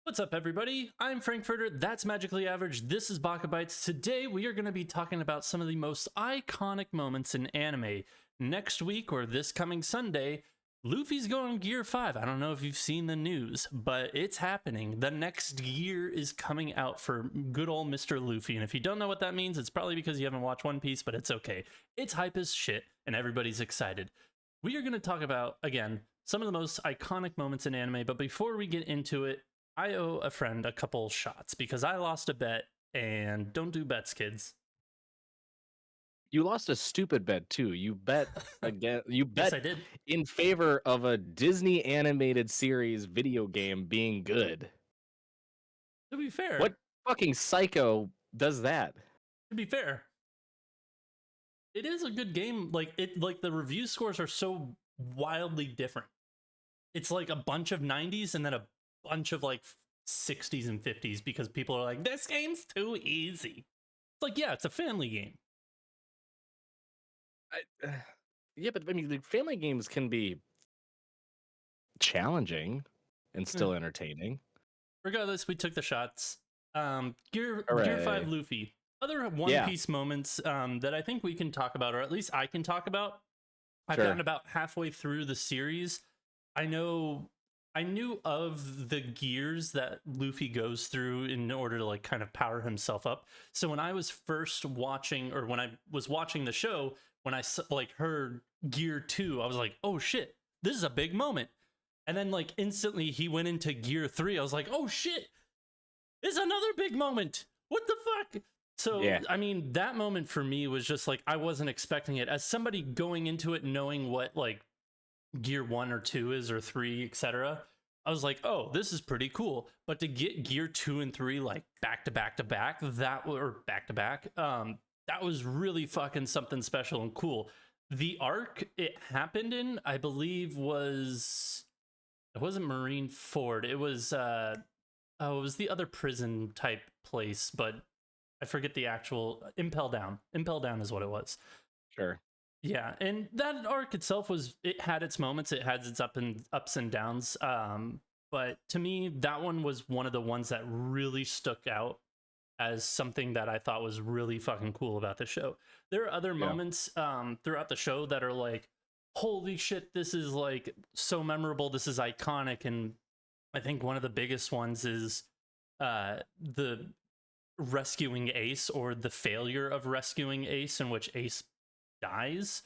What's up, everybody? I'm Frankfurter, that's Magically Average, this is Baka&Co. Today, we are going to be talking about some of the most iconic moments in anime. Next week, or this coming Sunday, Luffy's going Gear 5. I don't know if you've seen the news, but it's happening. The next gear is coming out for good old Mr. Luffy, and if you don't know what that means, it's probably because you haven't watched One Piece, but it's okay. It's hype as shit, and everybody's excited. We are going to talk about, again, some of the most iconic moments in anime, but before we get into it, I owe a friend a couple shots because I lost a bet, and don't do bets, kids. You lost a stupid bet too. You bet again. You Yes, bet I did. in favor of a Disney animated series video game being good. To be What fair, fucking psycho does that? to be fair, it is a good game. Like the review scores are so wildly different. It's like a bunch of 90s and then a bunch of like 60s and 50s because people are like, this game's too easy. It's like, yeah, it's a family game. I, yeah, but I mean, like, family games can be challenging and Eh, still entertaining. Regardless, we took the shots. Gear 5 Hooray! Luffy. Other One Yeah, Piece moments that I think we can talk about, or at least I can talk about. I've gotten sure. about halfway through the series. I know I knew of the gears that Luffy goes through in order to like kind of power himself up. So when I was first watching, or when I was watching the show, when like heard Gear 2, I was like, "Oh shit, this is a big moment." And then like instantly he went into Gear 3. I was like, "Oh shit, it's another big moment. What the fuck?" So, Yeah, I mean, that moment for me was just like I wasn't expecting it. As somebody going into it knowing what like Gear 1 or 2 is, or 3, etc., I was like, "Oh, this is pretty cool." But to get Gear 2 and 3 like back to back to back, or back to back, that was really fucking something special and cool. The arc it happened in, I believe, it wasn't Marine Ford. It was oh, it was the other prison type place, but I forget the actual Impel Down. Impel Down is what it was. sure. Yeah, and that arc itself it had its moments, it had its ups and downs. But to me, that one was one of the ones that really stuck out as something that I thought was really fucking cool about the show. There are other Yeah. moments throughout the show that are like, holy shit, this is like so memorable, this is iconic, and I think one of the biggest ones is the rescuing Ace, or the failure of rescuing Ace, in which Ace dies.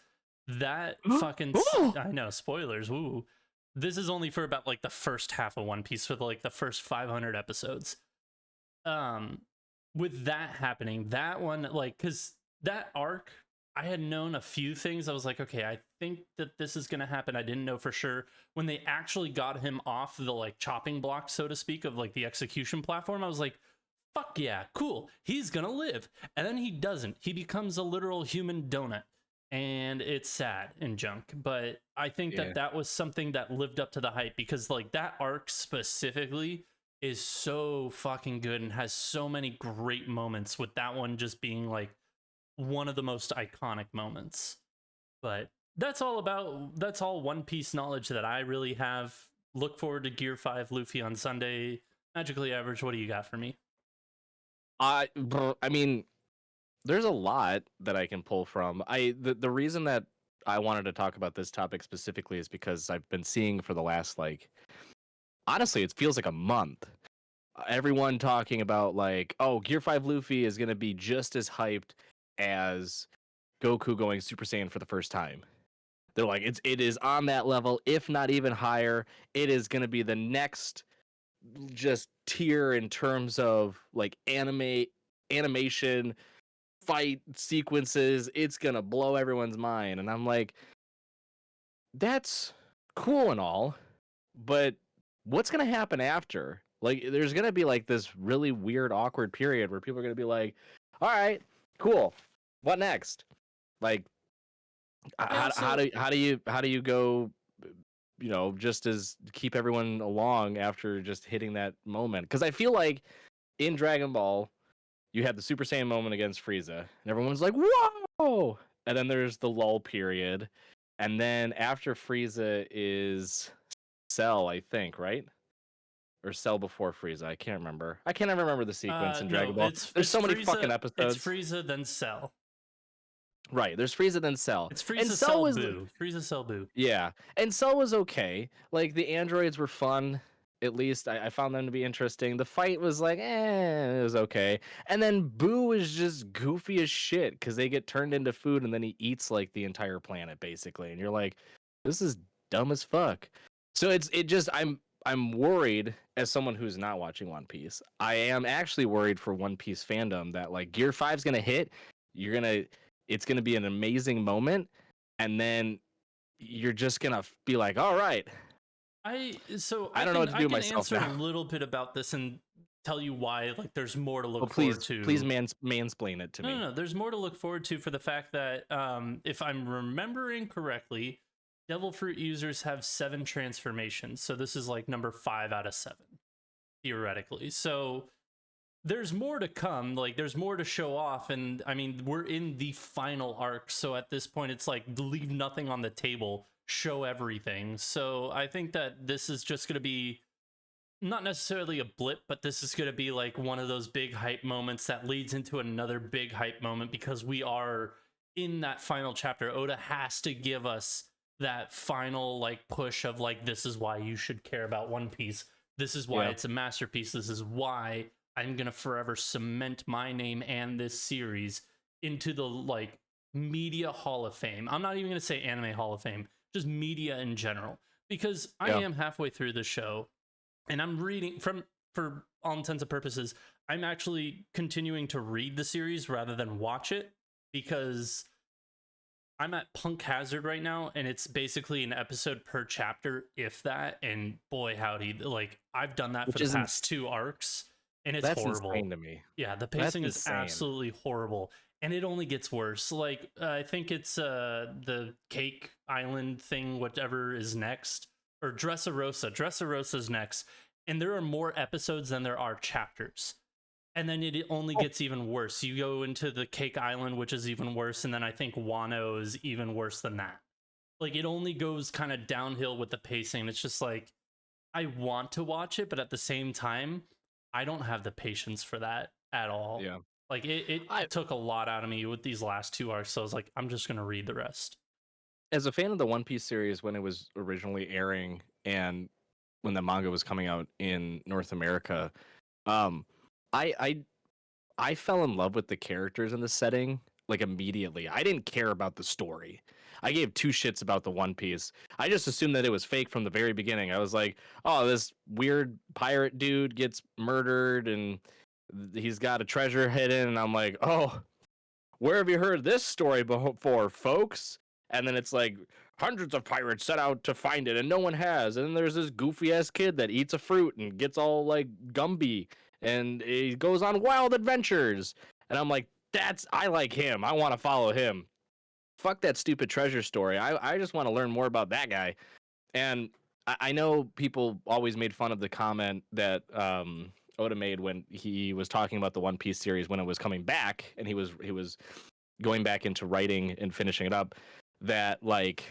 That fucking Ooh! I know, spoilers. Woo. This is only for about like the first half of One Piece, for like the first 500 episodes. Um with that happening, that one, like, cuz that arc, I had known a few things. I was like, okay, I think that this is going to happen. I didn't know for sure. When they actually got him off the like chopping block, so to speak, of like the execution platform, I was like, fuck yeah, cool, he's gonna live. And then he doesn't. He becomes a literal human donut, and it's sad and junk. But I think that Yeah. that was something that lived up to the hype, because like that arc specifically is so fucking good and has so many great moments, with that one just being like one of the most iconic moments. But that's all One Piece knowledge that I really have. Look forward to Gear 5 Luffy on Sunday. Magically Average, what do you got for me? I mean, there's a lot that I can pull from. The reason that I wanted to talk about this topic specifically is because I've been seeing for the last, like, honestly, it feels like a month. Everyone talking about, like, oh, Gear 5 Luffy is going to be just as hyped as Goku going Super Saiyan for the first time. They're like, it is on that level, if not even higher. It is going to be the next just tier in terms of like animation, fight sequences. It's gonna blow everyone's mind. And I'm like, that's cool and all, but what's gonna happen after? Like, there's gonna be like this really weird, awkward period where people are gonna be like, all right, cool, what next? Like, Yeah, so how do you go, just as keep everyone along after just hitting that moment? Because I feel like in Dragon Ball, you had the Super Saiyan moment against Frieza, and everyone's like, "Whoa!" And then there's the lull period, and then after Frieza is Cell, I think, right? or Cell before Frieza. I can't remember. I can't ever remember the sequence in Dragon No, Ball. There's it's so many fucking Frieza. It's episodes. Frieza then Cell. Right. There's Frieza then Cell. It's And Frieza Cell Cell was Boo. Frieza Cell Boo. yeah. And Cell was okay. Like the androids were fun. At least I found them to be interesting. The fight was like, it was okay. And then Boo is just goofy as shit because they get turned into food and then he eats like the entire planet basically. And you're like, this is dumb as fuck. So it just I'm worried as someone who's not watching One Piece. I am actually worried for One Piece fandom that like Gear 5's gonna hit. It's gonna be an amazing moment, and then you're just gonna be like, all right. I I don't know what to do can myself answer now. a little bit about this and tell you why. Like, there's more to look Well, forward to. please mansplain it to me. No. There's more to look forward to for the fact that, if I'm remembering correctly, Devil Fruit users have 7 transformations. So this is like number 5 out of 7, theoretically. So there's more to come. Like, there's more to show off. And I mean, we're in the final arc. So at this point, it's like, leave nothing on the table, show everything. So I think that this is just going to be not necessarily a blip, but this is going to be like one of those big hype moments that leads into another big hype moment, because we are in that final chapter. Oda has to give us that final like push of like, this is why you should care about One Piece. This is why it's a masterpiece. This is why I'm going to forever cement my name and this series into the like media hall of fame. I'm not even going to say anime hall of fame, just media in general, because I am halfway through the show. And I'm reading for all intents and purposes, I'm actually continuing to read the series rather than watch it, because I'm at Punk Hazard right now, and it's basically an episode per chapter, if that. And boy, howdy, like I've done that for the past 2 arcs, and it's horrible. Insane to me. Yeah, the pacing is absolutely horrible, and it only gets worse. Like I think it's the Cake Island thing, whatever is next. Or Dressrosa. Dressrosa's next. And there are more episodes than there are chapters. And then it only gets even worse. You go into the Cake Island, which is even worse. And then I think Wano is even worse than that. Like, it only goes kind of downhill with the pacing. It's just like, I want to watch it, but at the same time, I don't have the patience for that at all. Yeah. Like, it took a lot out of me with these last 2 arcs. So I was like, I'm just going to read the rest. As a fan of the One Piece series when it was originally airing and when the manga was coming out in North America, I fell in love with the characters in the setting like immediately. I didn't care about the story. I gave 2 shits about the One Piece. I just assumed that it was fake from the very beginning. I was like, oh, this weird pirate dude gets murdered and he's got a treasure hidden, and I'm like, oh, where have you heard this story before, folks? And then it's like hundreds of pirates set out to find it and no one has. And then there's this goofy ass kid that eats a fruit and gets all like Gumby and he goes on wild adventures. And I'm like, I like him. I want to follow him. Fuck that stupid treasure story. I just want to learn more about that guy. And I know people always made fun of the comment that Oda made when he was talking about the One Piece series when it was coming back, and he was going back into writing and finishing it up, that like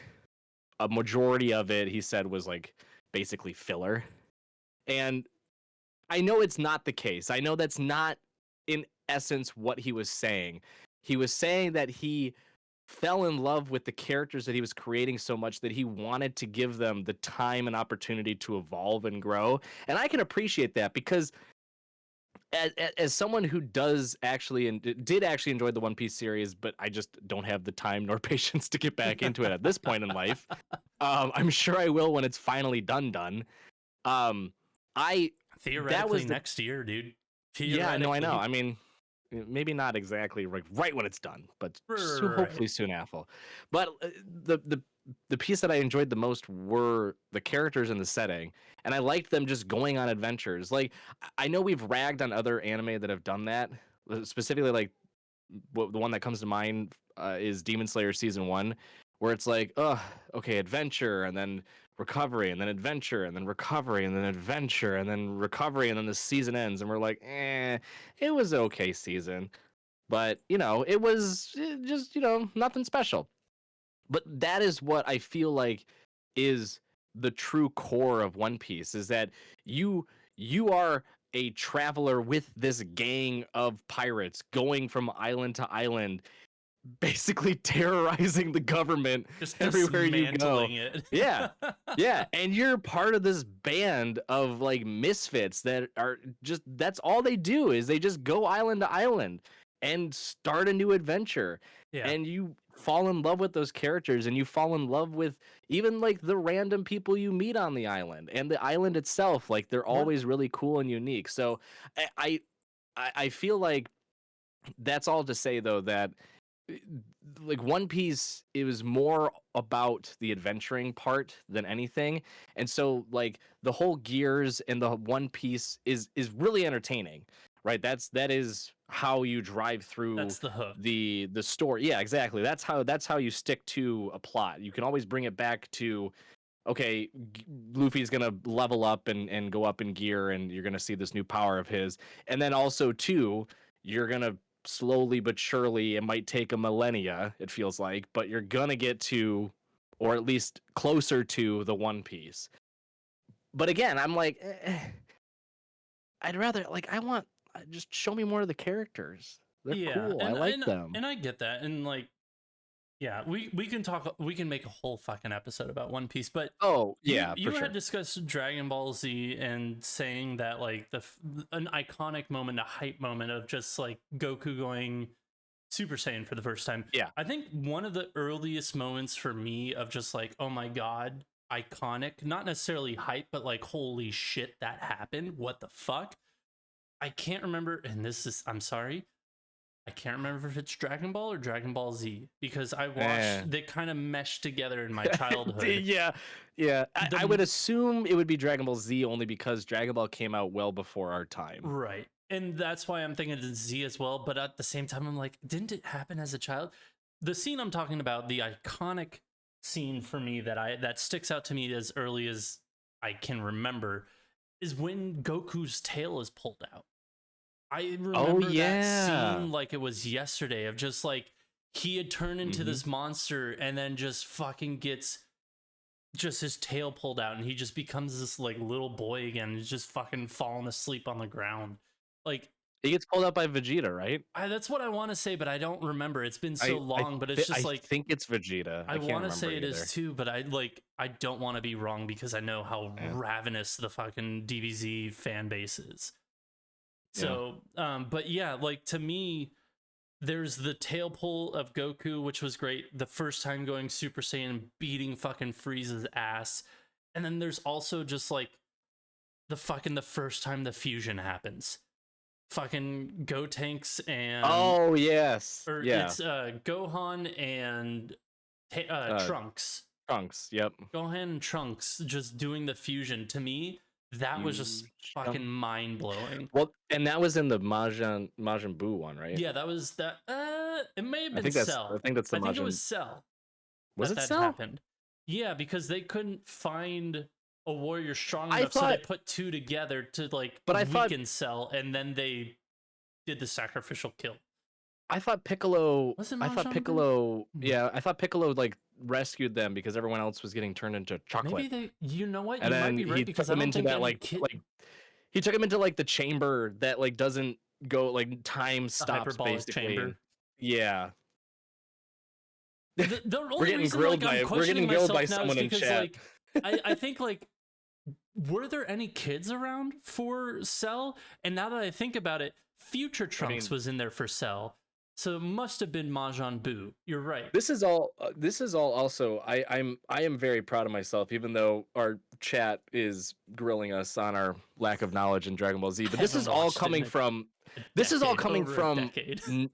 a majority of it he said was like basically filler. And I know it's not the case. I know that's not in essence what he was saying. He was saying that he fell in love with the characters that he was creating so much that he wanted to give them the time and opportunity to evolve and grow. And I can appreciate that, because as someone who does actually and did actually enjoy the One Piece series, but I just don't have the time nor patience to get back into it at this point in life. I'm sure I will when it's finally done. Theoretically next year, dude. Yeah, no, I know. I mean, maybe not exactly right when it's done, but hopefully soon after. But the piece that I enjoyed the most were the characters in the setting, and I liked them just going on adventures. Like, I know we've ragged on other anime that have done that, specifically like the one that comes to mind is Demon Slayer season 1, where it's like, oh, okay, adventure and then recovery and then adventure and then recovery and then adventure and then recovery, and then the season ends and we're like, it was an okay season, but it was just nothing special. But that is what I feel like is the true core of One Piece, is that you you are a traveler with this gang of pirates going from island to island, basically terrorizing the government Just everywhere you go. dismantling it. Yeah. Yeah, and you're part of this band of like misfits that are just that's all they do is they just go island to island and start a new adventure. Yeah. And you fall in love with those characters and you fall in love with even like the random people you meet on the island and the island itself. Like they're always really cool and unique. So I I feel like that's all to say though that like One Piece, it was more about the adventuring part than anything. And so like the whole Gears and the One Piece is really entertaining, right? That is how you drive through That's the hook. the story. Yeah, exactly. That's how you stick to a plot. You can always bring it back to okay, Luffy's gonna level up and go up in gear, and you're gonna see this new power of his. And then also too, you're gonna slowly but surely, it might take a millennia, it feels like, but you're gonna get to, or at least closer to the One Piece. But again, I'm like, I'd rather like I want just show me more of the characters. They're cool. I like them. And I get that. And like, yeah, we can make a whole fucking episode about One Piece, but Oh yeah, you for sure. had discussed Dragon Ball Z and saying that like an iconic moment, a hype moment of just like Goku going Super Saiyan for the first time. Yeah. I think one of the earliest moments for me of just like, oh my god, iconic, not necessarily hype, but like holy shit, that happened. What the fuck? I can't remember, and this is I'm sorry. I can't remember if it's Dragon Ball or Dragon Ball Z because I watched they kind of meshed together in my childhood. Yeah. I would assume it would be Dragon Ball Z only because Dragon Ball came out well before our time. Right. And that's why I'm thinking it's Z as well. But at the same time, I'm like, didn't it happen as a child? The scene I'm talking about, the iconic scene for me that sticks out to me as early as I can remember, is when Goku's tail is pulled out. I remember that scene like it was yesterday of just like he had turned into this monster and then just fucking gets just his tail pulled out and he just becomes this like little boy again. He's just fucking falling asleep on the ground. Like he gets pulled out by Vegeta, right? that's what I want to say, but I don't remember. It's been so long, but it's just like I think it's Vegeta. I want to say it either. is too, but I don't want to be wrong because I know how ravenous the fucking DBZ fan base is. So, but yeah, like to me, there's the tail pull of Goku, which was great. The first time going Super Saiyan, beating fucking Frieza's ass. And then there's also just like the first time the fusion happens. Fucking Gotenks and oh yes, it's Gohan and Trunks. Trunks, yep. Gohan and Trunks just doing the fusion. To me, that was just fucking mind blowing. Well, and that was in the Majin Buu one, right? Yeah, that was that. It may have been Cell. I think that's the Majin. I think it was Cell. Was it Cell? Happened. Yeah, because they couldn't find a warrior strong enough, so they put two together to like weaken Cell, and then they did the sacrificial kill. I thought Piccolo. I thought Piccolo like rescued them because everyone else was getting turned into chocolate. Maybe you know what? And you then might be right he because took I him don't into think that like he took him into like the chamber that like doesn't go like time stops basically. Chamber. Yeah. The only reason like I'm questioning myself now is because like I think like were there any kids around for Cell? And now that I think about it, Future Trunks was in there for Cell. So it must have been Majin Buu. You're right. This is all also I am very proud of myself, even though our chat is grilling us on our lack of knowledge in Dragon Ball Z. But this is all coming from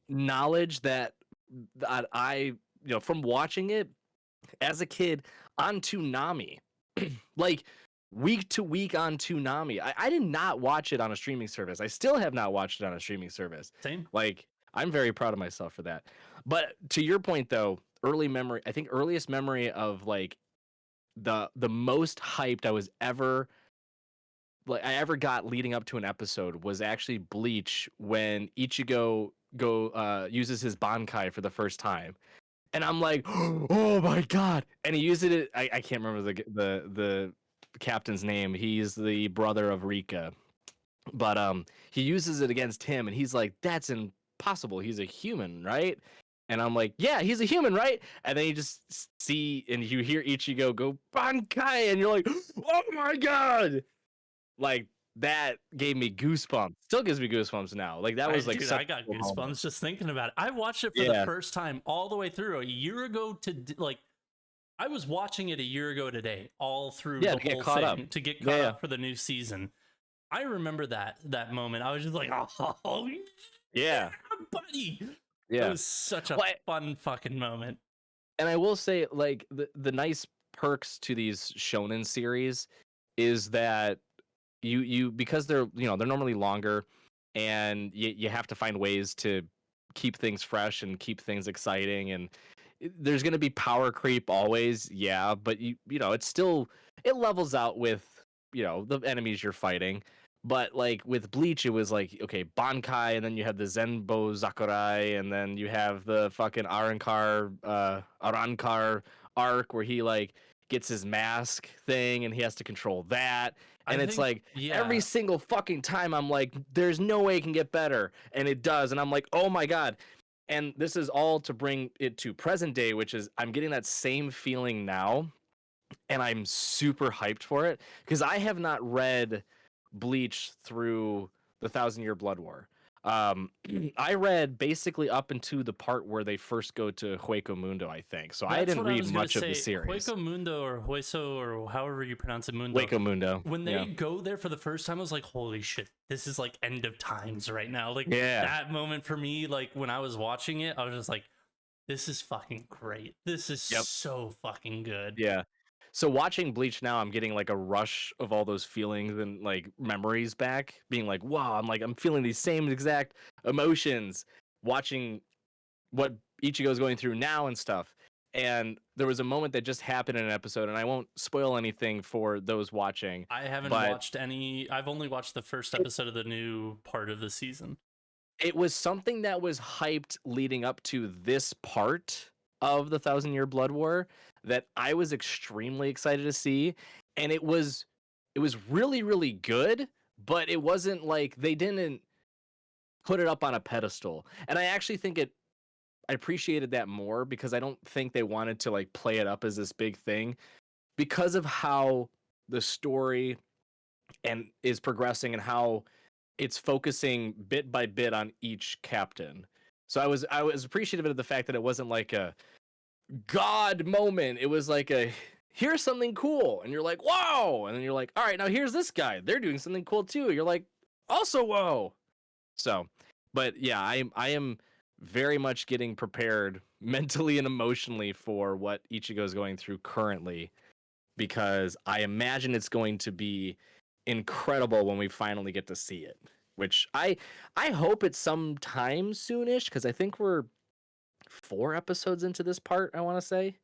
knowledge that I from watching it as a kid on Toonami. Like week to week on Toonami. I did not watch it on a streaming service. I still have not watched it on a streaming service. Same. Like I'm very proud of myself for that. But to your point though, earliest memory of like the most hyped I ever got leading up to an episode was actually Bleach when Ichigo uses his Bankai for the first time. And I'm like, oh my god. And he used it I can't remember the captain's name. He's the brother of Rika. But he uses it against him, and he's like, "That's impossible. He's a human, right?" And I'm like, "Yeah, he's a human, right?" And then you just see and you hear Ichigo go Bankai, and you're like, "Oh my god!" Like that gave me goosebumps. Still gives me goosebumps now. Like that was like Dude, such I a got cool moment. goosebumps just thinking about it. I watched it for the Yeah, first time all the way through a year ago like I was watching it a year ago today, all through yeah, the to get whole caught up. thing to get Yeah, caught yeah, up for the new season. I remember that moment. I was just like, "Oh, yeah, yeah, buddy!" It yeah. was such a Well, fun fucking moment. and I will say, like the nice perks to these shonen series is that you because they're they're normally longer, and you have to find ways to keep things fresh and keep things exciting, and there's going to be power creep always, yeah, but it's still, it levels out with the enemies you're fighting. But like with Bleach, it was like, okay, Bankai, and then you have the Zenbo Zakurai, and then you have the fucking Arankar arc where he like gets his mask thing and he has to control that. I And it's think, like every yeah, single fucking time I'm like, there's no way it can get better. And it does. And I'm like, oh my God. And this is all to bring it to present day, which is I'm getting that same feeling now. And I'm super hyped for it because I have not read Bleach through the Thousand Year Blood War. I read basically up into the part where they first go to Hueco Mundo, I think. So I that's didn't what I read was gonna much of the say. series. Hueco Mundo or Hueso or however you pronounce it, Mundo. Hueco Mundo. When they Yeah. go there for the first time, I was like, holy shit, this is like end of times right now. Like Yeah. that moment for me, like when I was watching it, I was just like, this is fucking great. This is Yep. so fucking good. Yeah. So watching Bleach now, I'm getting like a rush of all those feelings and like memories back, being like, wow, I'm feeling these same exact emotions watching what Ichigo's going through now and stuff. And there was a moment that just happened in an episode, and I won't spoil anything for those watching, I haven't but watched any. I've only watched the first it, episode of the new part of the season. it was something that was hyped leading up to this part of the Thousand Year Blood War that I was extremely excited to see. And it was really, really good, but it wasn't like they didn't put it up on a pedestal. And I actually think I appreciated that more because I don't think they wanted to like play it up as this big thing because of how the story and is progressing and how it's focusing bit by bit on each captain. So I was appreciative of the fact that it wasn't like a god moment. It was like a here's something cool, and you're like, whoa, and then you're like, all right, now here's this guy. They're doing something cool too. You're like, also whoa. So, but yeah, I am very much getting prepared mentally and emotionally for what Ichigo is going through currently because I imagine it's going to be incredible when we finally get to see it. Which I hope it's sometime soonish because I think we're 4 episodes into this part. I want to say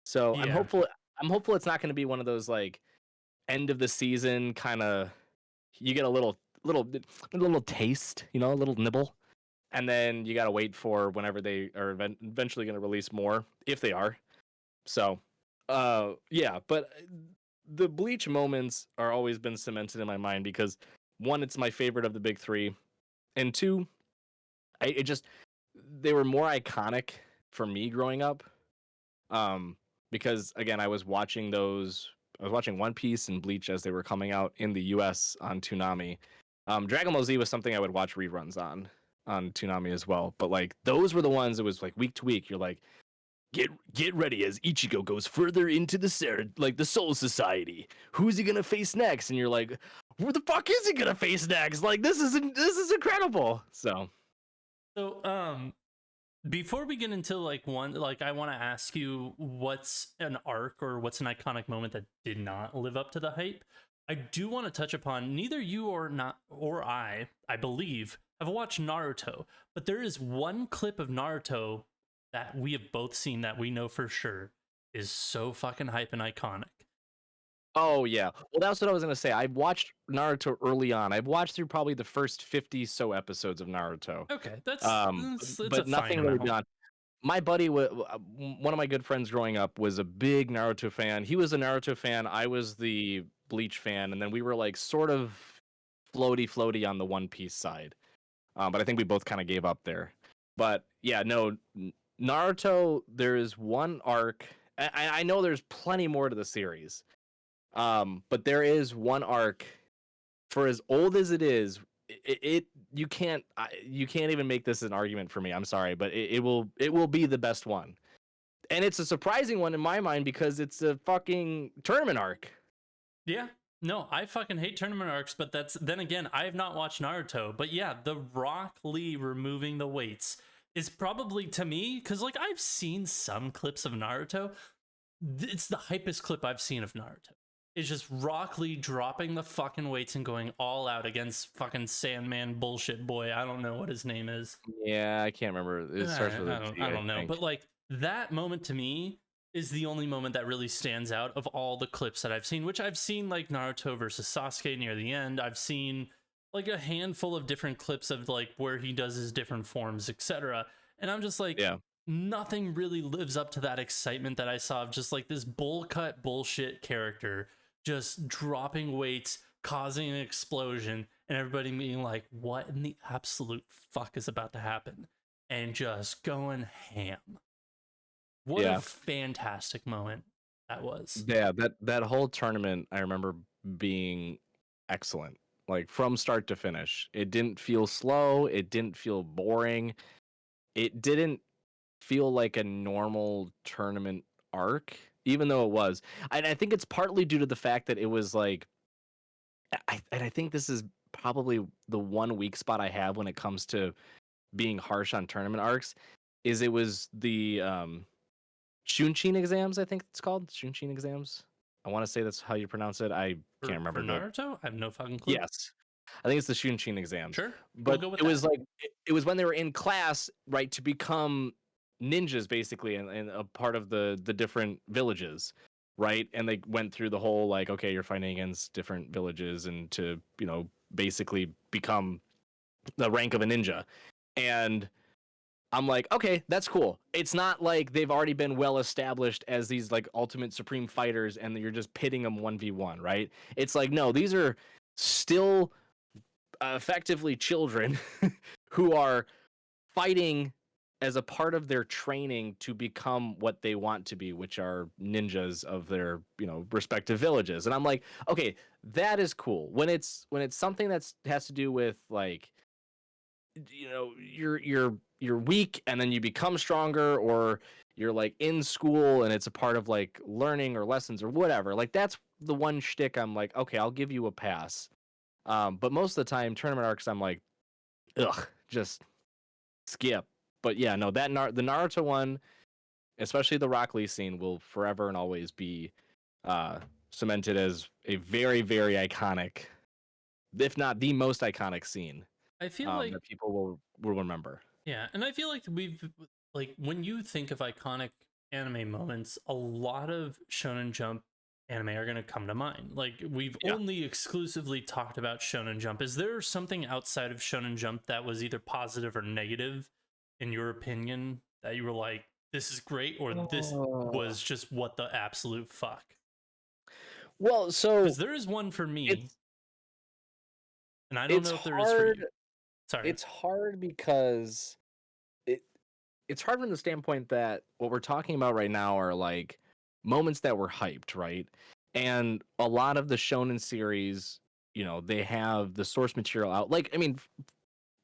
so. I'm Yeah. hopeful. I'm hopeful it's not going to be one of those like end of the season kind of. You get a little taste, a little nibble, and then you gotta wait for whenever they are eventually going to release more, if they are. So, yeah, but the Bleach moments are always been cemented in my mind because one, it's my favorite of the big three, and two, it just they were more iconic for me growing up. Um, because again, I was watching One Piece and Bleach as they were coming out in the U.S. on Toonami. Dragon Ball Z was something I would watch reruns on Toonami as well. But like those were the ones that was like week to week. You're like, get ready as Ichigo goes further into the Soul Society. Who's he gonna face next? And you're like, who the fuck is he gonna face next? Like this is incredible. So So, before we get into like one, like I want to ask you what's an arc or what's an iconic moment that did not live up to the hype. I do want to touch upon neither you or not or I believe, have watched Naruto, but there is one clip of Naruto that we have both seen that we know for sure is so fucking hype and iconic. oh yeah. Well, that's what I was gonna say. I watched Naruto early on. I've watched through probably the first 50 so episodes of Naruto. Okay, it's a But fine nothing really amount. beyond. My buddy, one of my good friends growing up, was a big Naruto fan. He was a Naruto fan. I was the Bleach fan, and then we were like sort of floaty on the One Piece side. But I think we both kind of gave up there. But yeah, no, Naruto, there is one arc. I know there's plenty more to the series. But there is one arc, for as old as it is, you can't even make this an argument for me. I'm sorry, but it will be the best one. And it's a surprising one in my mind because it's a fucking tournament arc. Yeah. No, I fucking hate tournament arcs, but then again, I have not watched Naruto. But yeah, the Rock Lee removing the weights is probably, to me, because like I've seen some clips of Naruto. It's the hypest clip I've seen of Naruto. It's just Rock Lee dropping the fucking weights and going all out against fucking Sandman bullshit boy. I don't know what his name is. Yeah, I can't remember. It starts with a G, I don't know. think. But like that moment to me is the only moment that really stands out of all the clips that I've seen, which I've seen like Naruto versus Sasuke near the end. I've seen like a handful of different clips of like where he does his different forms, etc. And I'm just like, Yeah. Nothing really lives up to that excitement that I saw of just like this bowl cut bullshit character just dropping weights, causing an explosion, and everybody being like, what in the absolute fuck is about to happen? And just going ham. What a fantastic moment that was. Yeah, that whole tournament I remember being excellent. Like from start to finish. It didn't feel slow, it didn't feel boring. It didn't feel like a normal tournament arc, even though it was. And I think it's partly due to the fact that it was like and I think this is probably the one weak spot I have when it comes to being harsh on tournament arcs, is it was the Shunshin exams, I think it's called. Shunshin exams. I want to say that's how you pronounce it. I can't remember. For Naruto? I have no fucking clue. Yes. I think it's the Shunshin exams. Sure. But it was like it was when they were in class, right, to become ninjas basically and a part of the different villages, right? And they went through the whole like, okay, you're fighting against different villages and to, basically become the rank of a ninja. And I'm like, okay, that's cool. It's not like they've already been well established as these like ultimate supreme fighters and you're just pitting them 1v1, right? It's like, no, these are still effectively children who are fighting as a part of their training to become what they want to be, which are ninjas of their, respective villages. And I'm like, okay, that is cool. When it's something that's has to do with like, you're weak and then you become stronger, or you're like in school and it's a part of like learning or lessons or whatever. Like that's the one shtick I'm like, okay, I'll give you a pass. But most of the time, tournament arcs, I'm like, ugh, just skip. But yeah, no, the Naruto one, especially the Rock Lee scene, will forever and always be cemented as a very, very iconic, if not the most iconic scene. I feel like that people will remember. Yeah, and I feel like when you think of iconic anime moments, a lot of Shonen Jump anime are going to come to mind. Like we've only exclusively talked about Shonen Jump. Is there something outside of Shonen Jump that was either positive or negative in your opinion that you were like, this is great, or this was just what the absolute fuck? Well, so because there is one for me, and I don't know if there is for you. Sorry. It's hard because it's hard from the standpoint that what we're talking about right now are like moments that were hyped, right? And a lot of the shonen series, they have the source material out. Like, I mean,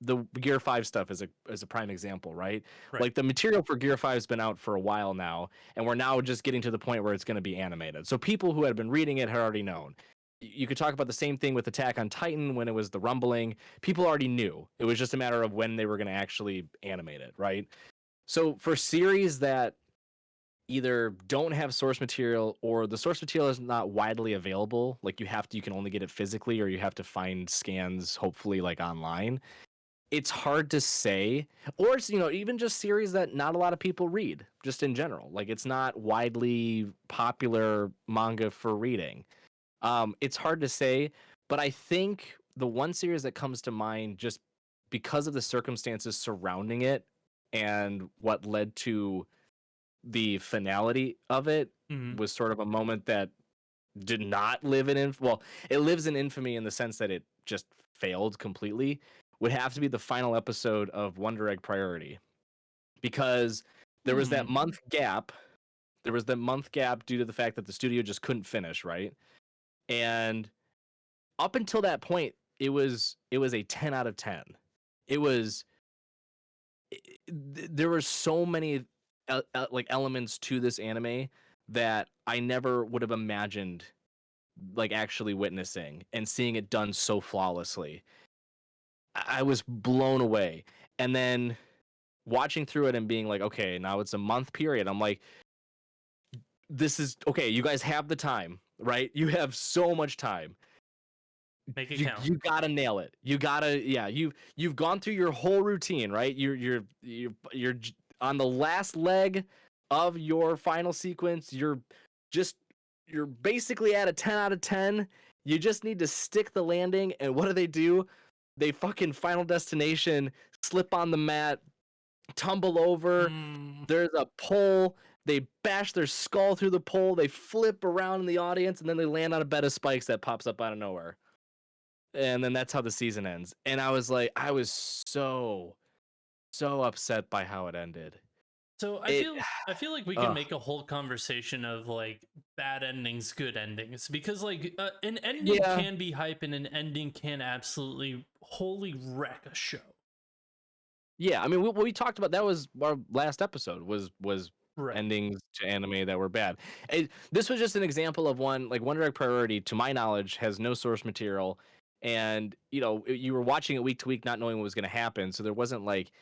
the Gear 5 stuff is a prime example, right? Like the material for Gear 5 has been out for a while now, and we're now just getting to the point where it's going to be animated. So people who had been reading it had already known. You could talk about the same thing with Attack on Titan when it was the rumbling. People already knew. It was just a matter of when they were going to actually animate it, right? So for series that either don't have source material or the source material is not widely available, like you can only get it physically or you have to find scans, hopefully like online. It's hard to say, or it's, even just series that not a lot of people read just in general. Like it's not widely popular manga for reading. It's hard to say, but I think the one series that comes to mind just because of the circumstances surrounding it and what led to the finality of it was sort of a moment that did not live in it lives in infamy in the sense that it just failed completely would have to be the final episode of Wonder Egg Priority, because there was that month gap. There was that month gap due to the fact that the studio just couldn't finish, right? And up until that point, it was a 10 out of 10. It was there were so many like elements to this anime that I never would have imagined like actually witnessing and seeing it done so flawlessly. I was blown away. And then watching through it and being like, okay, now it's a month period. I'm like, this is okay. You guys have the time, right? You have so much time. Make it count. You gotta nail it. You gotta, yeah. You've gone through your whole routine, right? You're on the last leg of your final sequence. You're basically at a 10 out of 10. You just need to stick the landing. And what do? They fucking Final Destination, slip on the mat, tumble over. There's a pole. They bash their skull through the pole. They flip around in the audience, and then they land on a bed of spikes that pops up out of nowhere. And then that's how the season ends. And I was like, I was so upset by how it ended. So I feel like we can make a whole conversation of like bad endings, good endings, because like an ending can be hype and an ending can absolutely wholly wreck a show. Yeah, I mean, what we talked about, that was our last episode, was right. endings to anime that were bad. This was just an example of one, like Wonder Egg Priority, to my knowledge, has no source material. And, you know, you were watching it week to week, not knowing what was going to happen. So there wasn't like,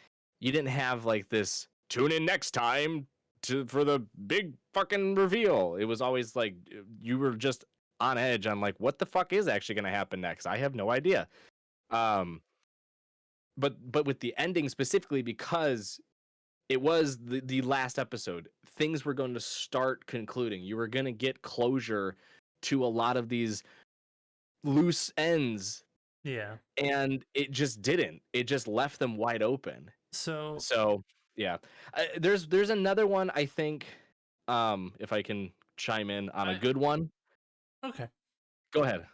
you didn't have like this, tune in next time for the big fucking reveal. It was always like, you were just on edge on like, what the fuck is actually going to happen next? I have no idea. But with the ending specifically, because it was the last episode, things were going to start concluding. You were going to get closure to a lot of these loose ends. Yeah. And it just didn't. It just left them wide open. So yeah. There's another one, I think, if I can chime in on a good one. Okay. Go ahead.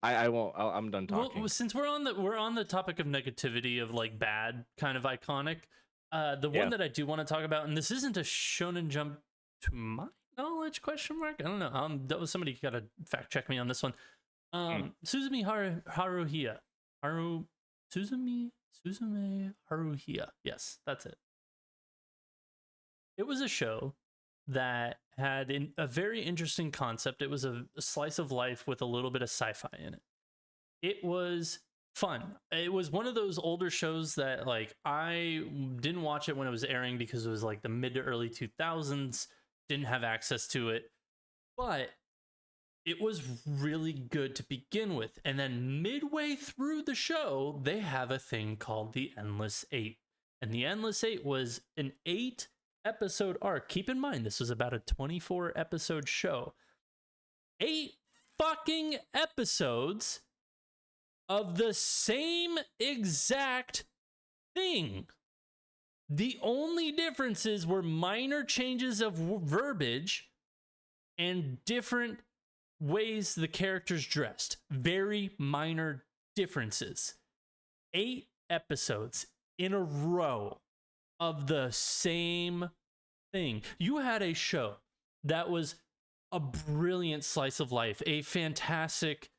I won't. I'm done talking. Well, since we're on the topic of negativity of like bad kind of iconic, the one that I do want to talk about, and this isn't a Shonen Jump to my knowledge ? I don't know. That was somebody got to fact check me on this one. Suzume Haruhiya. Suzume Haruhiya. Yes, that's it. It was a show that had a very interesting concept. It was a slice of life with a little bit of sci-fi in it. It was fun. It was one of those older shows that like I didn't watch it when it was airing because it was like the mid to early 2000s, didn't have access to it, but it was really good to begin with. And then midway through the show, they have a thing called the Endless 8. And the Endless 8 was an 8-episode arc. Keep in mind, this was about a 24-episode show. 8 fucking episodes of the same exact thing. The only differences were minor changes of verbiage and different ways the characters dressed. Very minor differences. 8 episodes in a row of the same thing. You had a show that was a brilliant slice of life, a fantastic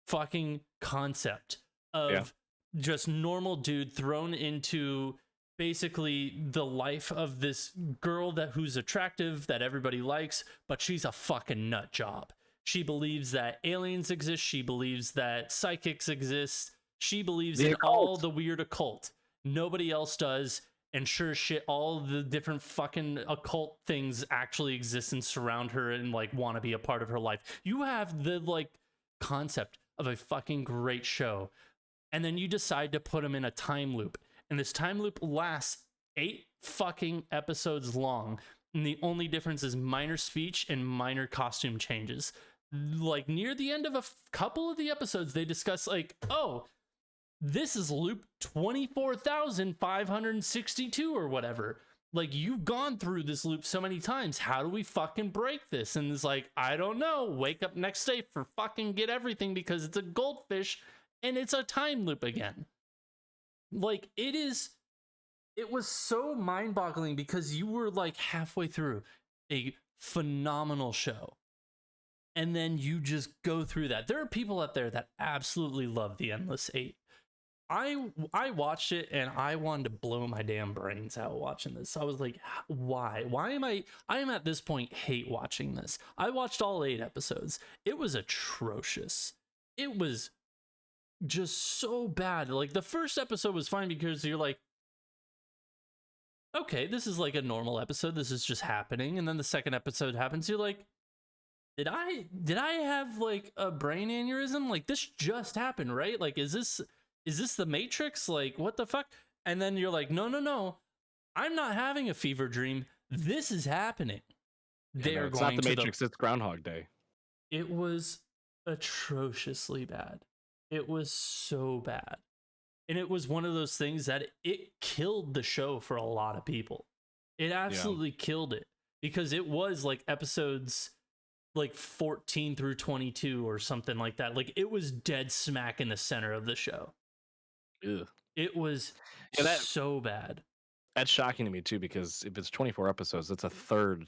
fucking concept of just normal dude thrown into basically the life of this girl who's attractive, that everybody likes, but she's a fucking nut job. She believes that aliens exist. She believes that psychics exist. She believes in all the weird occult. Nobody else does. And sure as shit, all the different fucking occult things actually exist and surround her and like want to be a part of her life. You have the like concept of a fucking great show. And then you decide to put them in a time loop. And this time loop lasts 8 fucking episodes long. And the only difference is minor speech and minor costume changes. Like near the end of a couple of the episodes, they discuss like, oh, this is loop 24,562 or whatever. Like, you've gone through this loop so many times. How do we fucking break this? And it's like, I don't know. Wake up next day for fucking get everything because it's a goldfish and it's a time loop again. Like, it was so mind-boggling because you were like halfway through a phenomenal show, and then you just go through that. There are people out there that absolutely love the Endless Eight. I watched it and I wanted to blow my damn brains out watching this. I was like, why am I am at this point hate watching this. I watched all 8 episodes. It was atrocious. It was just so bad. Like, the first episode was fine because you're like, okay, this is like a normal episode, this is just happening. And then the second episode happens, you're like, did I have like a brain aneurysm? Like, this just happened, right? Like, is this the Matrix? Like, what the fuck? And then you're like, no, I'm not having a fever dream, this is happening. They're it's going not the to Matrix, it's Groundhog Day. It was atrociously bad. It was so bad. And it was one of those things that it killed the show for a lot of people. It absolutely killed it, because it was like episodes like 14 through 22 or something like that. Like, it was dead smack in the center of the show. Ugh. It was so bad. That's shocking to me too, because if it's 24 episodes, that's a third.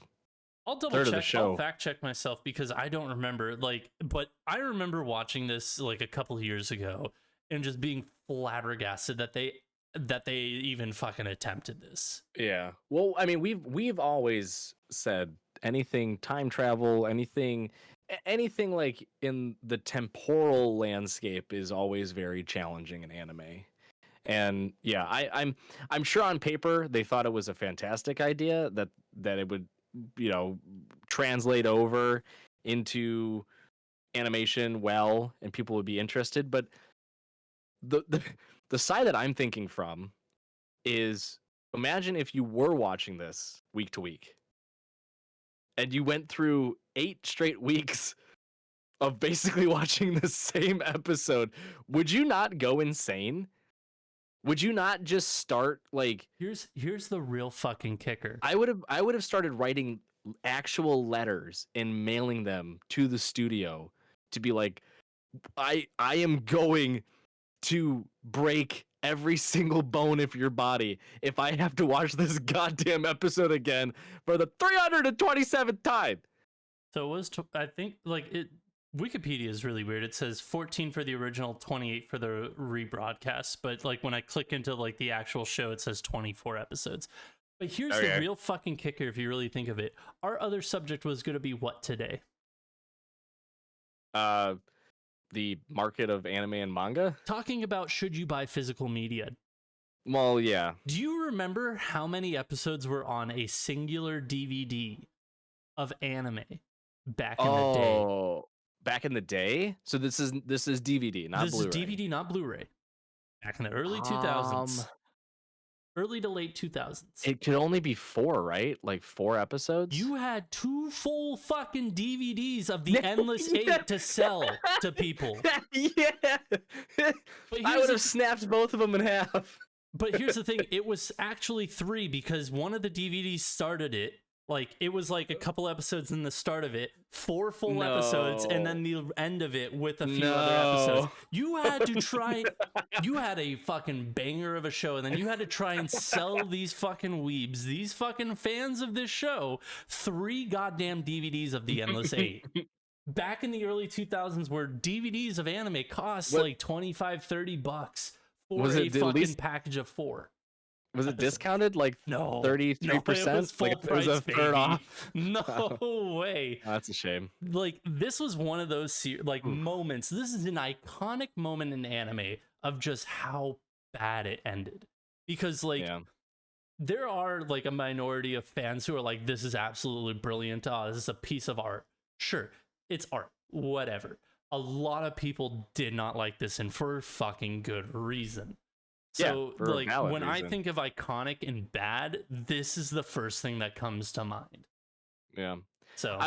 I'll double check. I'll fact check myself because I don't remember. Like, but I remember watching this like a couple of years ago and just being flabbergasted that they even fucking attempted this. Yeah. Well, I mean, we've always said anything time travel, anything like in the temporal landscape is always very challenging in anime. And yeah, I'm sure on paper they thought it was a fantastic idea that it would, translate over into animation well and people would be interested, but the side that I'm thinking from is, imagine if you were watching this week to week and you went through 8 straight weeks of basically watching the same episode. Would you not go insane? Would you not just start like, here's the real fucking kicker. I would have started writing actual letters and mailing them to the studio to be like, I am going to break every single bone of your body if I have to watch this goddamn episode again for the 327th time. So it was, I think, like, Wikipedia is really weird. It says 14 for the original, 28 for the rebroadcast. But like, when I click into like the actual show, it says 24 episodes. But here's the real fucking kicker, if you really think of it. Our other subject was going to be what today? The market of anime and manga? Talking about, should you buy physical media? Well, yeah. Do you remember how many episodes were on a singular DVD of anime back in the day? Back in the day? So this is DVD, not Blu-ray. This is DVD, not Blu-ray. Back in the early 2000s. Early to late 2000s. It could only be 4, right? Like 4 episodes? You had 2 full fucking DVDs of the Endless Eight to sell to people. Yeah. I would have snapped both of them in half. But here's the thing. It was actually 3 because one of the DVDs started it. Like, it was like a couple episodes in the start of it, 4 full episodes, and then the end of it with a few other episodes. You had to try, you had a fucking banger of a show, and then you had to try and sell these fucking weebs, these fucking fans of this show, 3 goddamn DVDs of the Endless Eight. Back in the early 2000s, where DVDs of anime cost like $25-$30 for a fucking package of 4. Was it discounted like 33%? No, it was full price, it was a third off. No way. That's a shame. Like, this was one of those moments. This is an iconic moment in anime of just how bad it ended. Because like, there are like a minority of fans who are like, this is absolutely brilliant. This is a piece of art. Sure, it's art. Whatever. A lot of people did not like this, and for fucking good reason. So, like, when I think of iconic and bad, this is the first thing that comes to mind. Yeah. So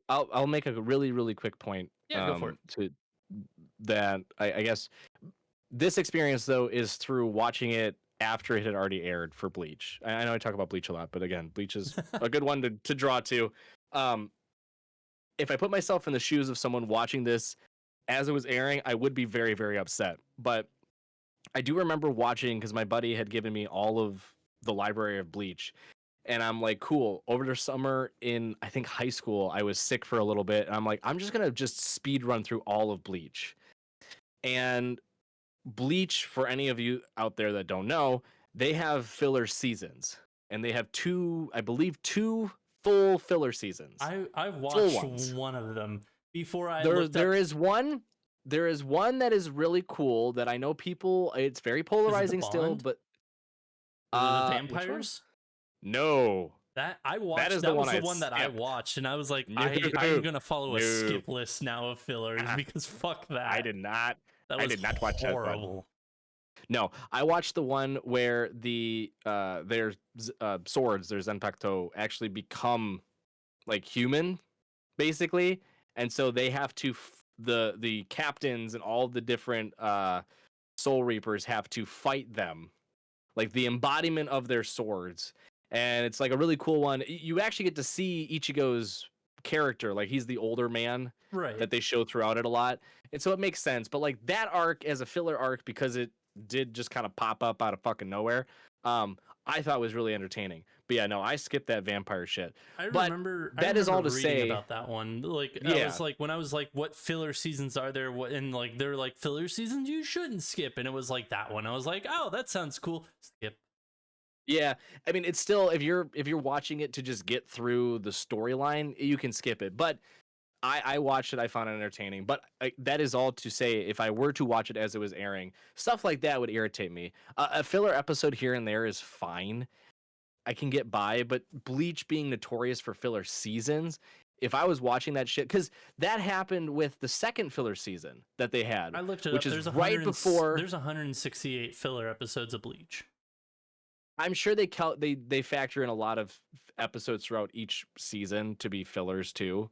I'll make a really, really quick point. Yeah, go for it. To that, I guess this experience though is through watching it after it had already aired for Bleach. I know I talk about Bleach a lot, but again, Bleach is a good one to draw to. If I put myself in the shoes of someone watching this as it was airing, I would be very, very upset. But I do remember watching because my buddy had given me all of the library of Bleach. And I'm like, cool. Over the summer in, I think, high school, I was sick for a little bit. And I'm like, I'm just going to just speed run through all of Bleach. And Bleach, for any of you out there that don't know, they have filler seasons. And they have I believe, two full filler seasons. I watched one of them before I looked there up. is one. There is one that is really cool that I know people. It's very polarizing still, but the vampires. No, that I watched. That is that the was one the one that I watched, and I was like, I'm gonna follow a skip list now of fillers because fuck that. I did not. That was I did not watch horrible. That one. No, I watched the one where their swords, their Zenpakuto, actually become like human, basically, and so they have to the captains and all the different Soul Reapers have to fight them, like the embodiment of their swords, and it's like a really cool one. You actually get to see Ichigo's character, like he's the older man, right? That they show throughout it a lot, and so it makes sense. But like that arc as a filler arc, because it did just kind of pop up out of fucking nowhere, I thought was really entertaining. But yeah, no, I skipped that vampire shit. I remember all to say about that one. Like, yeah. I was like, when I was like, what filler seasons are there? What, and like, they're like filler seasons you shouldn't skip. And it was like that one. I was like, oh, that sounds cool. Skip. Yeah, I mean, it's still, if you're watching it to just get through the storyline, you can skip it. But I watched it. I found it entertaining. But that is all to say, if I were to watch it as it was airing, stuff like that would irritate me. A filler episode here and there is fine. I can get by. But Bleach being notorious for filler seasons, if I was watching that shit, because that happened with the second filler season that they had. I looked it which up. Is there's right before. There's 168 filler episodes of Bleach. I'm sure they factor in a lot of episodes throughout each season to be fillers too.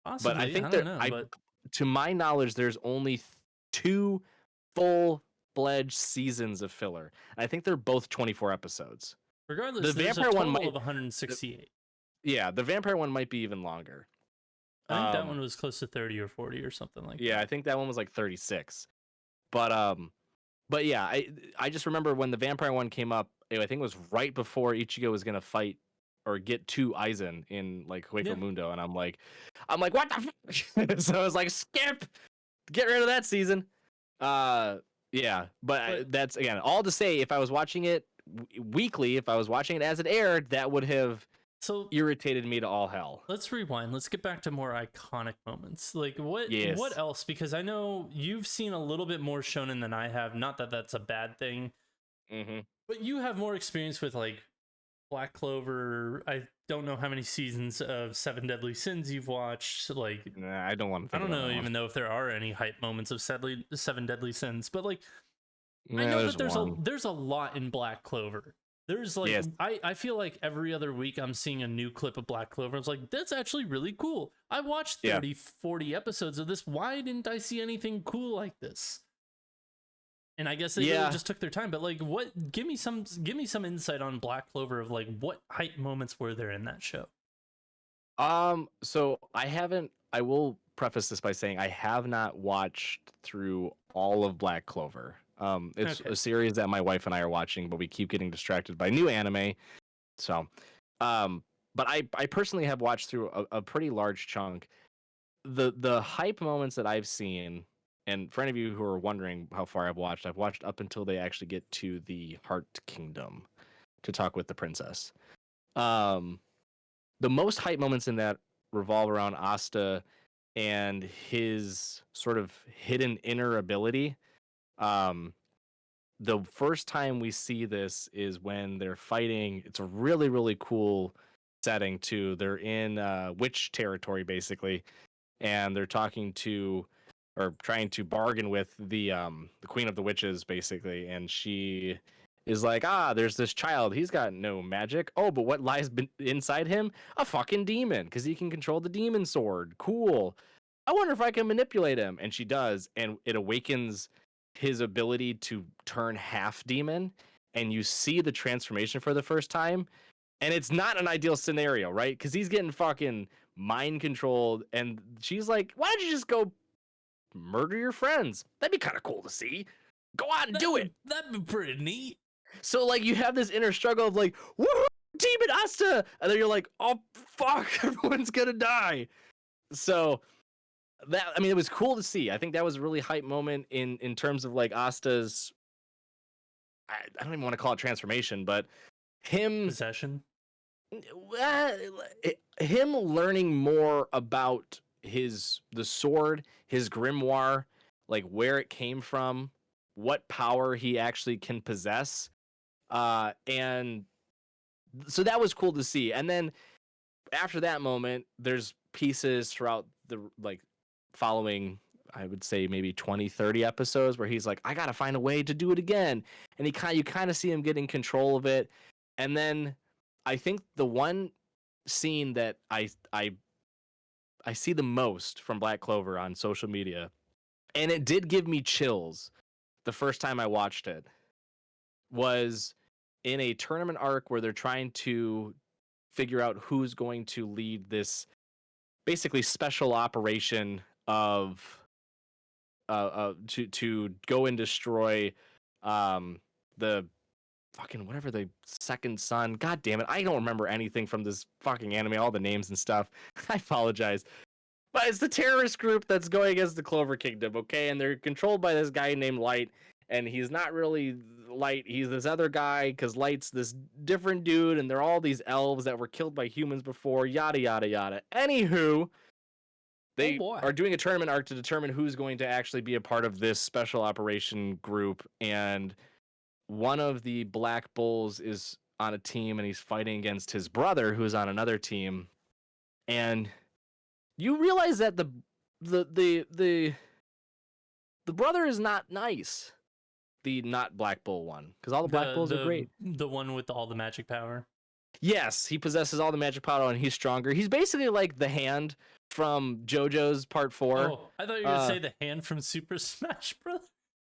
Possibly, but I think but to my knowledge, there's only 2 full-fledged seasons of filler. And I think they're both 24 episodes. Regardless, the there's vampire a total one might, of 168. Yeah, the vampire one might be even longer. I think that one was close to 30 or 40 or something like that. Yeah, I think that one was like 36. But yeah, I just remember when the vampire one came up, I think it was right before Ichigo was gonna fight or get to Aizen in like Hueco Mundo, and I'm like, what the fuck? So I was like, skip, get rid of that season. Yeah, but that's again all to say, if I was watching it weekly, if I was watching it as it aired, that would have irritated me to all hell. Let's rewind. Let's get back to more iconic moments. Like what else? Because I know you've seen a little bit more shonen than I have. Not that that's a bad thing. Mm-hmm. But you have more experience with like Black Clover. I don't know how many seasons of Seven Deadly Sins you've watched. Like, nah, I don't want to. I don't know even though if there are any hype moments of Seven Deadly Sins. But like, nah, I know that there's a lot in Black Clover. There's like, I feel like every other week I'm seeing a new clip of Black Clover. I was like, that's actually really cool. I watched 30, 40 episodes of this. Why didn't I see anything cool like this? And I guess they really just took their time. But like, what? Give me some insight on Black Clover of like what hype moments were there in that show. So I will preface this by saying I have not watched through all of Black Clover. It's a series that my wife and I are watching, but we keep getting distracted by new anime. So, but I personally have watched through a pretty large chunk. The hype moments that I've seen, and for any of you who are wondering how far I've watched up until they actually get to the Heart Kingdom to talk with the princess. The most hype moments in that revolve around Asta and his sort of hidden inner ability. The first time we see this is when they're fighting. It's a really, really cool setting too. They're in witch territory basically, and they're talking to or trying to bargain with the queen of the witches basically, and she is like, there's this child, he's got no magic. Oh, but what lies inside him? A fucking demon, because he can control the demon sword. Cool. I wonder if I can manipulate him. And she does, and it awakens his ability to turn half demon, and you see the transformation for the first time. And it's not an ideal scenario, right? Because he's getting fucking mind controlled, and she's like, why don't you just go murder your friends. That'd be kind of cool to see. Go on and do it. That'd be pretty neat. So like you have this inner struggle of like, woohoo, Demon Asta, and then you're like, oh fuck, everyone's gonna die. So that, I mean, it was cool to see. I think that was a really hype moment in terms of like Asta's, I don't even want to call it transformation, but him Possession. Him learning more about the sword, his grimoire, like where it came from, what power he actually can possess, and so that was cool to see. And then after that moment, there's pieces throughout the like following, I would say maybe 20-30 episodes where he's like, I gotta find a way to do it again, and you kind of see him getting control of it. And then I think the one scene that I see the most from Black Clover on social media, and it did give me chills the first time I watched it, was in a tournament arc where they're trying to figure out who's going to lead this basically special operation of to go and destroy the fucking whatever, the second son. God damn it, I don't remember anything from this fucking anime, all the names and stuff. I apologize. But it's the terrorist group that's going against the Clover Kingdom, okay? And they're controlled by this guy named Light, and he's not really Light. He's this other guy, because Light's this different dude, and they're all these elves that were killed by humans before, yada, yada, yada. Anywho, they are doing a tournament arc to determine who's going to actually be a part of this special operation group, and one of the Black Bulls is on a team, and he's fighting against his brother, who's on another team, and you realize that the brother is not nice. The not Black Bull one, because all the Black Bulls are great. The one with all the magic power. Yes, he possesses all the magic power, and he's stronger. He's basically like the hand from JoJo's Part 4. Oh, I thought you were gonna say the hand from Super Smash Bros.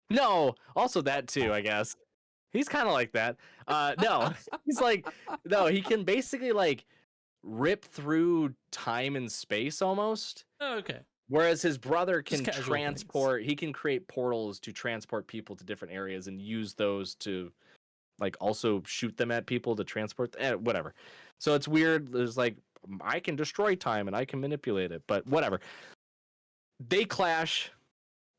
No, also that too, I guess. He's kind of like that. No, he's like, no, he can basically like rip through time and space almost. Oh, okay. Whereas his brother can transport, he can create portals to transport people to different areas and use those to like also shoot them at people to transport, whatever. So it's weird. There's like, I can destroy time and I can manipulate it, but whatever. They clash.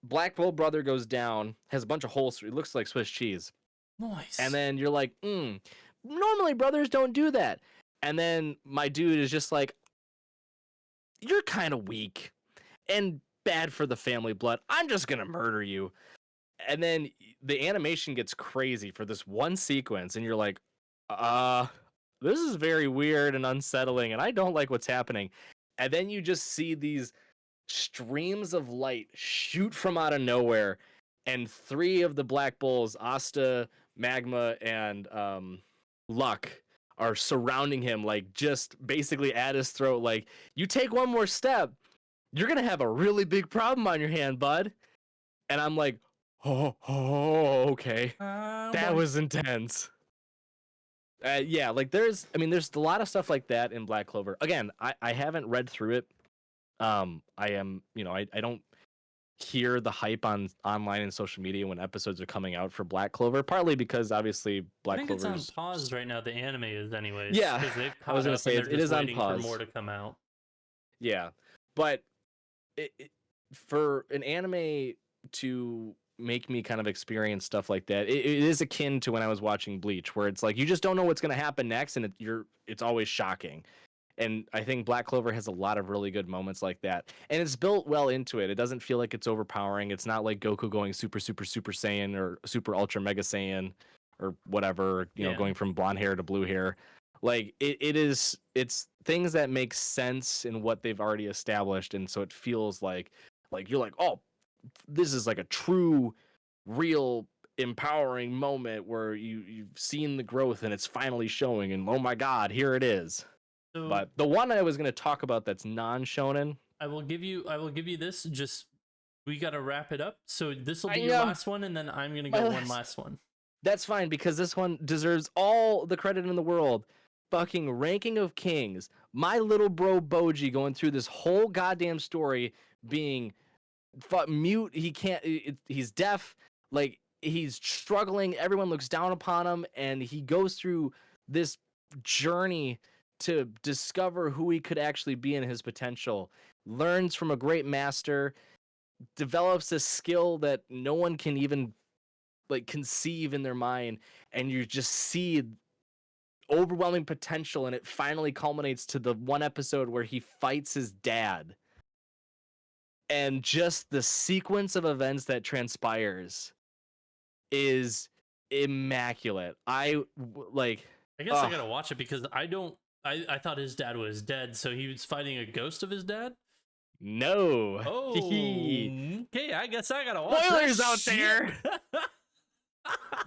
Black Bull brother goes down, has a bunch of holes. It looks like Swiss cheese. Nice. And then you're like, normally brothers don't do that. And then my dude is just like, you're kind of weak and bad for the family blood. I'm just going to murder you. And then the animation gets crazy for this one sequence. And you're like, this is very weird and unsettling. And I don't like what's happening. And then you just see these streams of light shoot from out of nowhere. And 3 of the Black Bulls, Asta, Magma, and Luck, are surrounding him, like just basically at his throat. Like, you take one more step, you're gonna have a really big problem on your hand, bud. And I'm like, oh okay. That was intense. Yeah, like there's a lot of stuff like that in Black Clover. Again, I haven't read through it. I am, I don't hear the hype online and social media when episodes are coming out for Black Clover, partly because obviously Black Clover is on pause right now. The anime is anyways. Yeah, I was gonna say it is on pause. For more to come out. Yeah, but for an anime to make me kind of experience stuff like that, it is akin to when I was watching Bleach, where it's like you just don't know what's gonna happen next, and it's always shocking. And I think Black Clover has a lot of really good moments like that. And it's built well into it. It doesn't feel like it's overpowering. It's not like Goku going super, super, super Saiyan or super ultra mega Saiyan or whatever, going from blonde hair to blue hair. Like it's things that make sense in what they've already established. And so it feels like you're like, oh, this is like a true, real, empowering moment where you've seen the growth and it's finally showing. And oh my God, here it is. But the one I was going to talk about that's non-shonen, I will give you this. Just we got to wrap it up. So this will be your last one, and then I'm going to go one last one. That's fine, because this one deserves all the credit in the world. Fucking Ranking of Kings. My little bro Boji going through this whole goddamn story being mute. He can't. He's deaf. Like, he's struggling. Everyone looks down upon him, and he goes through this journey to discover who he could actually be and his potential. Learns from a great master, develops a skill that no one can even like conceive in their mind, and you just see overwhelming potential, and it finally culminates to the one episode where he fights his dad. And just the sequence of events that transpires is immaculate. Like, I guess I gotta watch it because I thought his dad was dead, so he was fighting a ghost of his dad. No. Oh, okay. I guess I gotta watch. Spoilers that out there.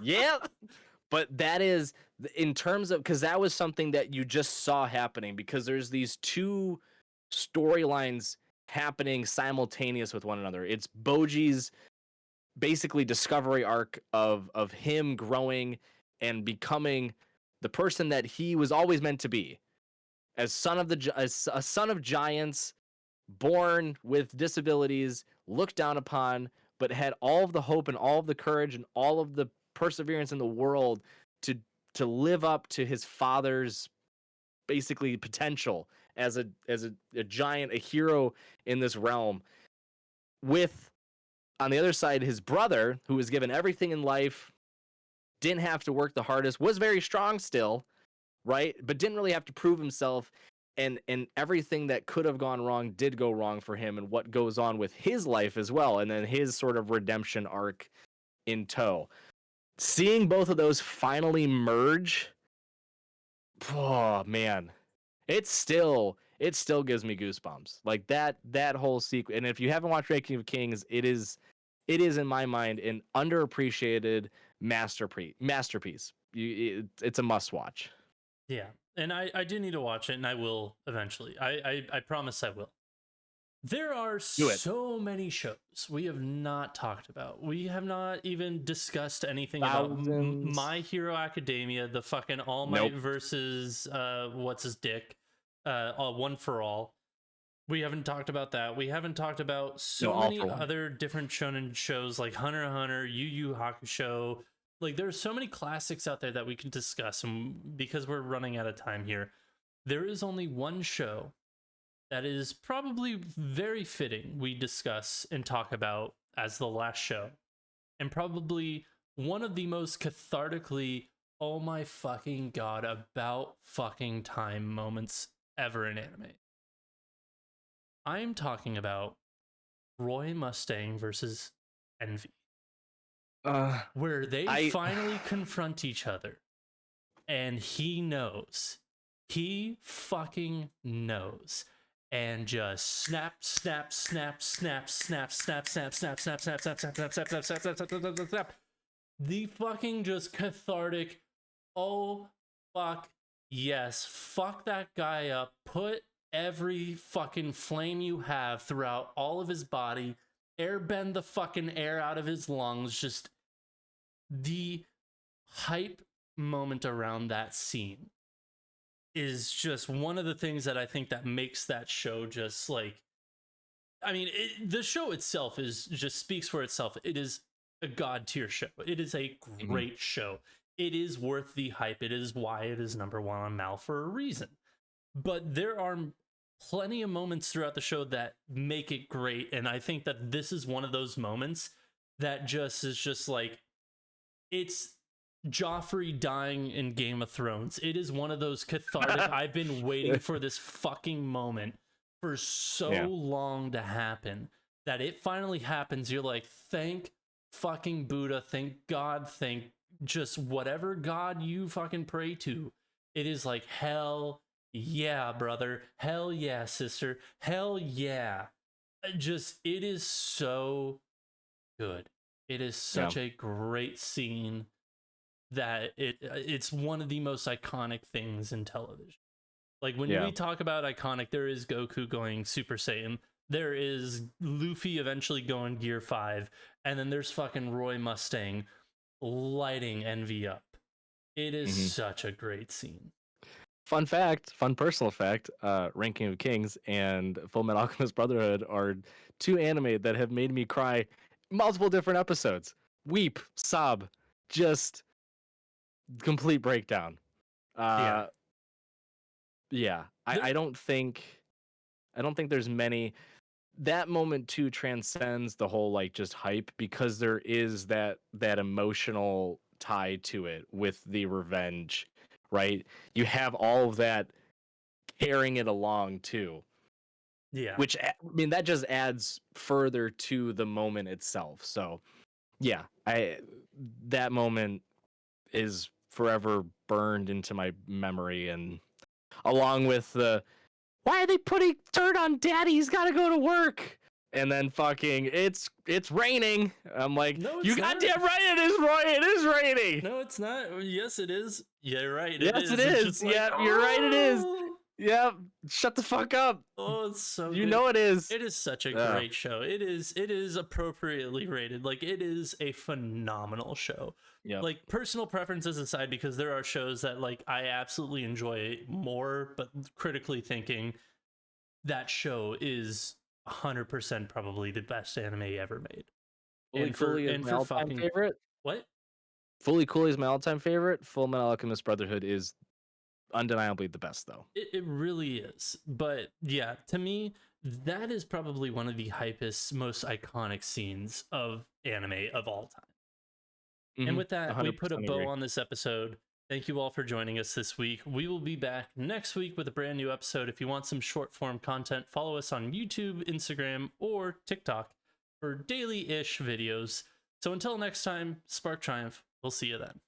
Yep. But that is in terms of, because that was something that you just saw happening, because there's these two storylines happening simultaneous with one another. It's Boji's basically discovery arc of him growing and becoming the person that he was always meant to be, as a son of giants, born with disabilities, looked down upon, but had all of the hope and all of the courage and all of the perseverance in the world to live up to his father's basically potential as a giant, a hero in this realm. With, on the other side, his brother, who was given everything in life, didn't have to work the hardest, was very strong still, right? But didn't really have to prove himself. And everything that could have gone wrong did go wrong for him, and what goes on with his life as well. And then his sort of redemption arc in tow. Seeing both of those finally merge, oh man, it still gives me goosebumps. Like that whole sequence. And if you haven't watched Ranking of Kings, it is in my mind an underappreciated masterpiece. It's a must watch. Yeah, and I do need to watch it, and I will eventually. I promise I will. There are so many shows we have not talked about. We have not even discussed anything about My Hero Academia, the fucking All Might versus what's his dick, One for All. We haven't talked about that. We haven't talked about many other different shonen shows like Hunter x Hunter, Yu Yu Hakusho. Like, there's so many classics out there that we can discuss, and because we're running out of time here, there is only one show that is probably very fitting we discuss and talk about as the last show, and probably one of the most cathartically, oh my fucking god, about fucking time moments ever in anime. I'm talking about Roy Mustang versus Envy, where they finally confront each other, and he fucking knows, and just snap. The fucking just cathartic, oh fuck yes, fuck that guy up, put every fucking flame you have throughout all of his body, airbend the fucking air out of his lungs. Just the hype moment around that scene is just one of the things that I think that makes that show just like, I mean, the show itself is just speaks for itself. It is a god tier show. It is a great show. It is worth the hype. It is why it is number one on Mal for a reason. But there are plenty of moments throughout the show that make it great, and I think that this is one of those moments that just is just like, it's Joffrey dying in Game of Thrones. It is one of those cathartic, I've been waiting for this fucking moment for so long to happen, that it finally happens. You're like, thank fucking Buddha, thank God, thank just whatever god you fucking pray to. It is like, hell yeah, brother, hell yeah, sister, hell yeah. Just, it is so good. It is such a great scene that it's one of the most iconic things in television. Like, when we talk about iconic, there is Goku going Super Saiyan, there is Luffy eventually going Gear 5, and then there's fucking Roy Mustang lighting Envy up. It is such a great scene. Fun fact, fun personal fact, Ranking of Kings and Full Metal Alchemist Brotherhood are two anime that have made me cry multiple different episodes. Weep, sob, just complete breakdown. Yeah. Yeah. I don't think there's many. That moment too transcends the whole like just hype because there is that emotional tie to it with the revenge, right? You have all of that carrying it along too, Yeah. which I mean that just adds further to the moment itself. So yeah, that moment is forever burned into my memory, and along with the why are they putting dirt on daddy? He's got to go to work. And then fucking it's raining. I'm like, No, you it's not. goddamn right it is, Roy. It is raining. No, it's not. Yes, it is. Yeah, right. Yes, it It's is. just like, Yeah, you're right. It is. "Oh!" Yep. Shut the fuck up. Oh, it's so You good. know it is. It is such a great show. It is appropriately rated. Like, it is a phenomenal show. Yep. Like, personal preferences aside, because there are shows that like I absolutely enjoy more, but critically thinking, that show is 100% probably the best anime ever made. Fully Cooley is my all-time favorite. What? Fully Cooley is my all-time favorite. Full Metal Alchemist Brotherhood is undeniably the best, though. It really is. But yeah, to me, that is probably one of the hypest, most iconic scenes of anime of all time. And with that, we put a bow on this episode. Thank you all for joining us this week. We will be back next week with a brand new episode. If you want some short form content, follow us on YouTube, Instagram, or TikTok for daily-ish videos. So until next time, Spark Triumph. We'll see you then.